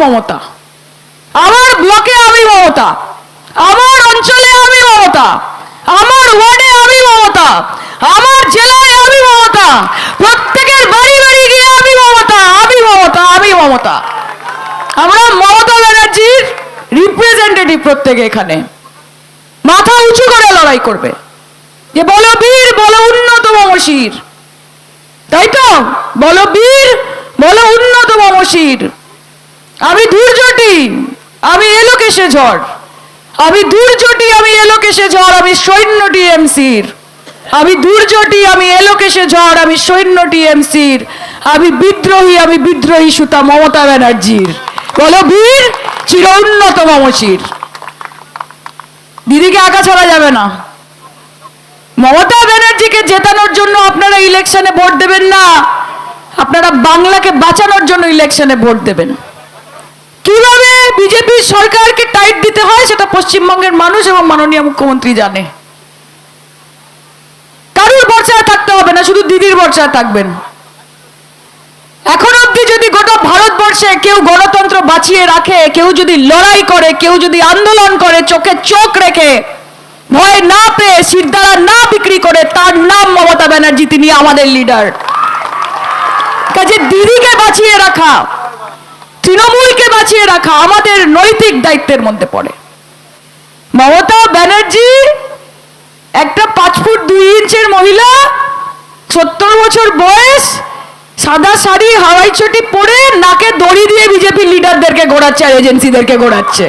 মমতা, আমার ব্লকে আমি মমতা, আমার অঞ্চলে আমি মমতা, আমার ওয়ার্ডে আমি মমতা, আমার জেলায় আমি মমতা, প্রত্যেকের বাড়ি বাড়ি গিয়ে আমি মমতা, আমি মমতা, আমি মমতা। আমরা মমতা ব্যানার্জির রিপ্রেজেন্টেটিভ প্রত্যেকে এখানে মাথা উঁচু করে লড়াই করবে যে বলো বীর, বলো উন্নত মমশির, তাই তো? বলো বীর, বলো উন্নত মমশির। আমি দুর্জটি, আমি এলোকেশে ঝড়, আমি দুর্জটি, আমি এলোকেশে ঝড়, আমি সৈন্য টিএমসির। আমি দুর্জটি, আমি এলোকেশে ঝড়, আমি সৈন্য টিএমসির। আমি বিদ্রোহী, আমি বিদ্রোহী সুতা মমতা ব্যানার্জির। বলো বীর, চির উন্নত মমশির। দিদিকে একা ছাড়া যাবে না। মমতা ব্যানার্জিকে জেতানোর জন্য আপনারা ইলেকশনে ভোট দেবেন না, আপনারা বাংলাকে বাঁচানোর জন্য ইলেকশনে ভোট দেবেন। কিভাবে বিজেপি সরকারকে টাইট দিতে হয় সেটা পশ্চিমবঙ্গের মানুষ এবং মাননীয় মুখ্যমন্ত্রী জানে। কারুর ভরসায় থাকতে হবে না, শুধু দিদির ভরসায় থাকবেন। এখন অব্দি যদি গোটা ভারতবর্ষে কেউ গণতন্ত্র বাঁচিয়ে রাখে, কেউ যদি লড়াই করে, কেউ যদি আন্দোলন করে চোখে চোখ রেখে, ভয় না পেয়ে, শিরদাঁড়া না বিক্রি করে, তার নাম মমতা ব্যানার্জি। তিনি আমাদের লিডার। কাজে দিদিকে বাঁচিয়ে রাখা, তৃণমূলকে বাঁচিয়ে রাখা আমাদের নৈতিক দায়িত্বের মধ্যে পড়ে। মমতা ব্যানার্জি একটা 5 ফুট 2 ইঞ্চের মহিলা, 70 বছর বয়স, সাদা শাড়ি, হাওয়াই চটি পরে, নাকে দড়ি দিয়ে বিজেপি লিডারদেরকে ঘোরাচ্ছে আর এজেন্সিদেরকে ঘোরাচ্ছে।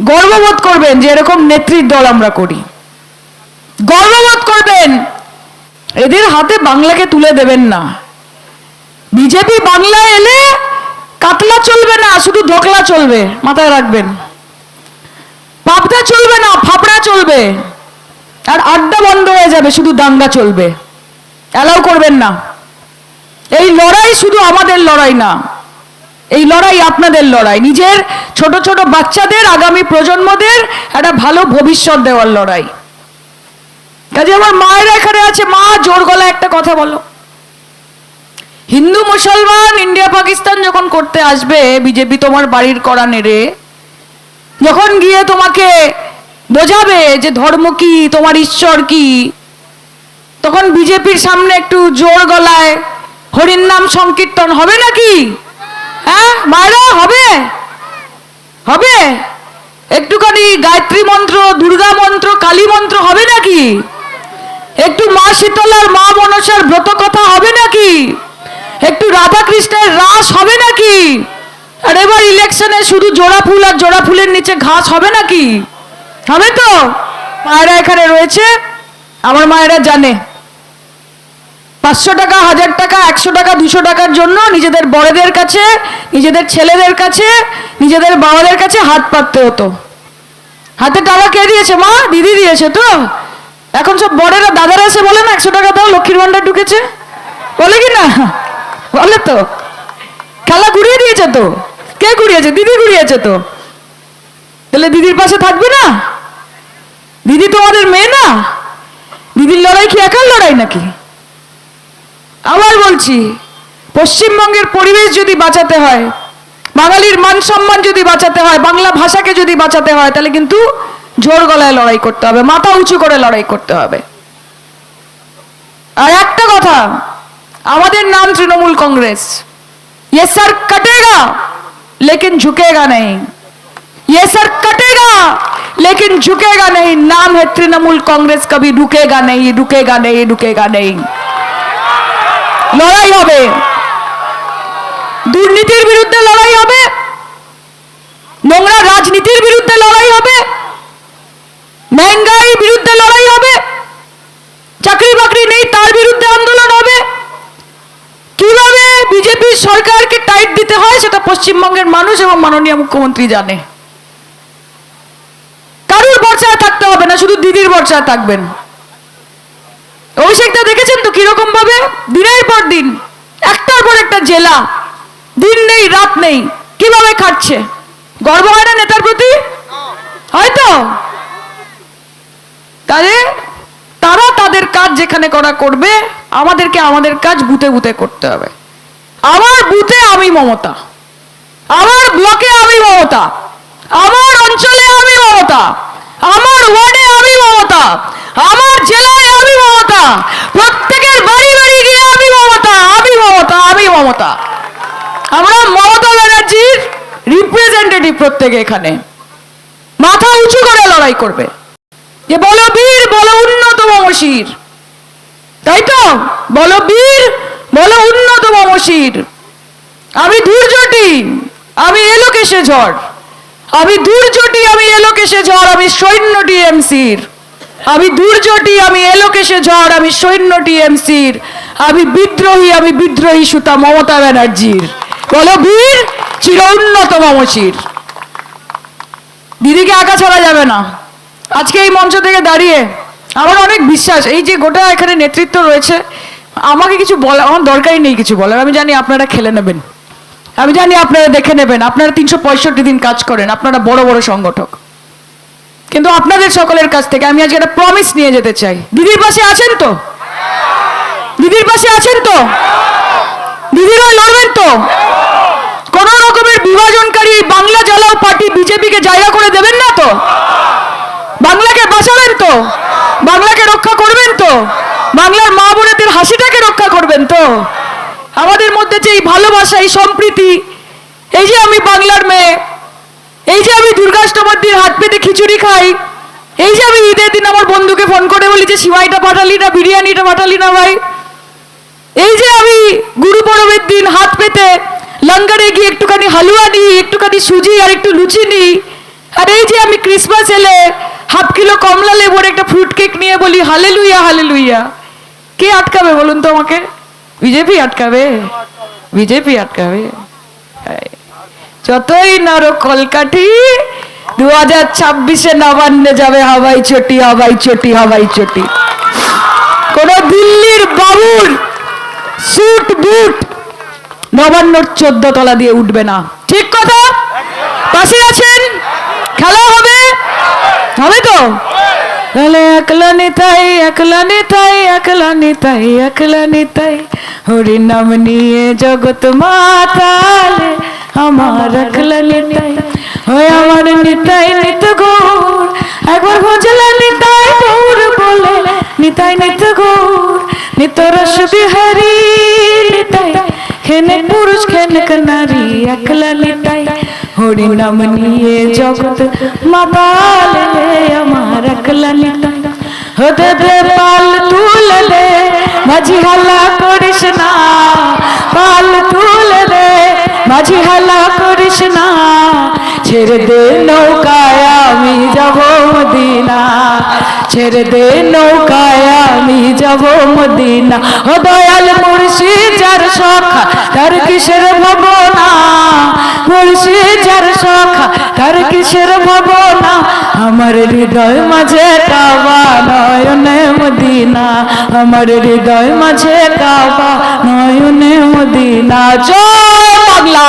গর্ববোধ করবেন যে এরকম নেত্রীর দল আমরা করি। গর্ববোধ করবেন। এদের হাতে বাংলাকে তুলে দেবেন না। বিজেপি বাংলায় এলে কাতলা চলবে না, শুধু ঢোকলা চলবে, মাথায় রাখবেন। পাবদা চলবে না, ফাপড়া চলবে। আর আড্ডা বন্ধ হয়ে যাবে, শুধু দাঙ্গা চলবে। অ্যালাউ করবেন না। এই লড়াই শুধু আমাদের লড়াই না, এই লড়াই আপনাদের লড়াই। নিজের ছোট ছোট বাচ্চাদের, আগামী প্রজন্মদের একটা ভালো ভবিষ্যৎ দেওয়ার লড়াই। কাজে আমার মায়েরা এখানে আছে। মা, জোর গলায় একটা কথা বলো। হিন্দু মুসলমান ইন্ডিয়া পাকিস্তান যখন করতে আসবে বিজেপি, তোমার বাড়ির কড়া নেড়ে যখন গিয়ে তোমাকে বোঝাবে যে ধর্ম কি, তোমার ঈশ্বর কি, তখন বিজেপির সামনে একটু জোর গলায় হরির নাম সংকীর্তন হবে নাকি? হ্যাঁ মায়েরা, হবে? হবে? একটুখানি গায়ত্রী মন্ত্র, দুর্গা মন্ত্র, কালী মন্ত্র হবে নাকি? একটু মা শীতলার, মা মনসার ব্রত কথা হবে নাকি? একটু রাধা কৃষ্ণের রাস হবে নাকি? আর এবার ইলেকশনে শুধু জোড়া ফুল আর জোড়া ফুলের নিচে ঘাস হবে নাকি? হবে তো? মায়েরা এখানে রয়েছে, আমার মায়েরা জানে 500 টাকা, 1000 টাকা, 100 টাকা, 200 টাকার জন্য নিজেদের বড়দের কাছে, নিজেদের ছেলেদের কাছে, নিজেদের বাবাদের কাছে হাত পাততে হতো। হাতে টাকা কে দিয়েছে? মা, দিদি দিয়েছে তো। এখন সব বড়েরা, দাদারা এসে বলে না 100 টাকা দাও, লক্ষ্মীর ভান্ডার ঢুকেছে, বলে কি না? বলে তো। খেলা ঘুরিয়ে দিয়েছে তো। কে ঘুরিয়েছে? দিদি ঘুরিয়েছে তো। তাহলে দিদির পাশে থাকবে না? দিদি তোমাদের মেয়ে না? দিদির লড়াই কি একার লড়াই নাকি? আবার বলছি, পশ্চিমবঙ্গের পরিবেশ যদি বাঁচাতে হয়, বাঙালির মান সম্মান যদি বাঁচাতে হয়, বাংলা ভাষাকে যদি বাঁচাতে হয়, তাহলে কিন্তু জোর গলায় লড়াই করতে হবে, মাথা উঁচু করে লড়াই করতে হবে। আর একটা কথা, আমাদের নাম তৃণমূল কাंग्रेस। ये सर कटेगा लेकिन झुकेगा नहीं, ये सर कटेगा लेकिन झुकेगा नहीं। नाम है तृणमूल कांग्रेस, कभी रुकेगा नहीं, रुकेगा नहीं, रुकेगा नहीं। লড়াই হবে, দুর্নীতির বিরুদ্ধে লড়াই হবে, নোংরা রাজনীতির বিরুদ্ধে লড়াই হবে, महंगाई বিরুদ্ধে লড়াই হবে, চাকরি বাকরি নেই তার বিরুদ্ধে আন্দোলন হবে। কিভাবে বিজেপি সরকারকে টাইট দিতে হয় সেটা পশ্চিমবঙ্গের মানুষ এবং মাননীয় মুখ্যমন্ত্রী জানে। কারুর ভরসায় থাকতে হবে না, শুধু দিদির ভরসায় থাকবেন। অভিষেকটা দেখেছেন তো কিরকম ভাবে দিনের পর দিন, একটার পর একটা জেলা, দিন নেই রাত নেই, কিভাবে খাচ্ছে। গর্ব হয় না নেতার প্রতি? হয়তো। তাহলে তারা তাদের কাজ যেখানে করা করবে, আমাদেরকে আমাদের কাজ বুতে বুতে করতে হবে। আমার বুথে আমি মমতা, আমার ব্লকে আমি মমতা, আমার অঞ্চলে আমি মমতা, আমার ওয়ার্ডে আমি মমতা, আমার জেলায় আমি মমতা, প্রত্যেকের বাড়ি বাড়ি গিয়ে আমি মমতা, আমি মমতা, আমি মমতা। আমরা মমতা ব্যানার্জির রিপ্রেজেন্টেটিভ, প্রত্যেকে এখানে মাথা উঁচু করে লড়াই করবে যে বলো বীর, বলো উন্নত মমশির, তাই তো? বলো বীর, বলো উন্নত মমশির। আমি দুর্জটি, আমি এলোকেশে ঝড়, আমি দুর্জটি, আমি এলোকেশে ঝড়, আমি সৈন্য টিএমসির। আমি দুর্জটি, আমি এলোকেশে ঝড়, আমি সৈন্য টিএমসির। আমি বিদ্রোহী, আমি বিদ্রোহী সুতা মমতা ব্যানার্জির। বলো বীর, চির উন্নত মমশির। দিদিকে একা ছাড়া যাবে না। আজকে এই মঞ্চ থেকে দাঁড়িয়ে আমার অনেক বিশ্বাস, এই যে গোটা এখানে নেতৃত্ব রয়েছে, আমাকে কিছু বলা, আমার দরকারই নেই কিছু বলার। আমি জানি আপনারা খেলে নেবেন, আমি জানি আপনারা দেখে নেবেন। আপনারা 365 দিন কাজ করেন, আপনারা বড় বড় সংগঠক। কিন্তু আপনাদের সকলের কাছ থেকে আমি আজকে একটা প্রমিস নিয়ে যেতে চাই। দিদির পাশে আছেন তো? দিদির পাশে আছেন তো? দিদির হয়ে লড়বেন তো? কোন রকমের বিভাজনকারী বাংলা জ্বালাও পার্টি বিজেপিকে জায়গা করে দেবেন না তো? বাংলাকে বাঁচাবেন তো? বাংলাকে রক্ষা করবেন তো? বাংলার মা বোনেদের হাসিটাকে রক্ষা করবেন তো? আমাদের মধ্যে যে এই ভালোবাসা, এই সম্প্রীতি, এই যে আমি বাংলার মেয়ে, এই যে আমি দুর্গাষ্টমীর দিন হাত পেতে খিচুড়ি খাই, এই যে আমি ঈদের দিন আমার বন্ধুকে ফোন করে বলি যে সিমাইটা পাঠালি না, বিরিয়ানিটা পাঠালি না ভাই, এই যে আমি গুরু পরবের দিন হাত পেতে লঙ্গারে গিয়ে একটুখানি হালুয়া নিই, একটুখানি সুজি আর একটু লুচি নিই, আর এই যে আমি ক্রিসমাস এলে হাফ কিলো কমলা লেবুর একটা ফ্রুট কেক নিয়ে বলি হালেলুইয়া হালেলুইয়া। কে আটকাবে বলুন তো আমাকে? বিজেপি আটকাবে? বিজেপি আটকাবে? যতই নরক কলকাঠি, 2026-এ নবান্নে যাবে হাওয়াই চটি, হাওয়াই চটি, হাওয়াই চটি। কোন দিল্লির বাবুর স্যুট বুট নবান্নর 14 তলা দিয়ে উঠবে না। ঠিক কথা? পাশে আছেন? খেলা হবে? হবে তো? তাহলে একলা নিতাই, একলা নিতাই, একলা নিতাই, একলা নিতাই, হরি নাম নিয়ে জগৎ মাতালে আমার একলা নিতাই, হয় আমার নিতাই নিত গৌর। একবার ভজলা নিতাই গৌর বলে, নিতাই নিত গৌর, নিত রস বিহারী নিতাই, খেনে পুরুষ খেনক নারী, একলা নিতাই, হরি নাম নিয়ে জগৎ মাতালে আমার একলা নিতাই। হতে দে পাল তুলে দে, মাঝি হাল্লা করিস না, পাল তুলে দে, মাঝি হাল্লা করিস না, ছেড়ে দে নৌকায় আমি যাব মদিনা, ছেড়ে দে নৌকায় আমি যাব মদিনা। ও দয়াল মুর্শিদ যার সখা তার কিসের ভাবনা, মুর্শিদ যার সখা তার কিসের ভাবনা, আমার হৃদয় মাঝে কাবা নয়নে মদিনা, আমার হৃদয় মাঝে কাবা নয়নে মদিনা। জয় বাংলা।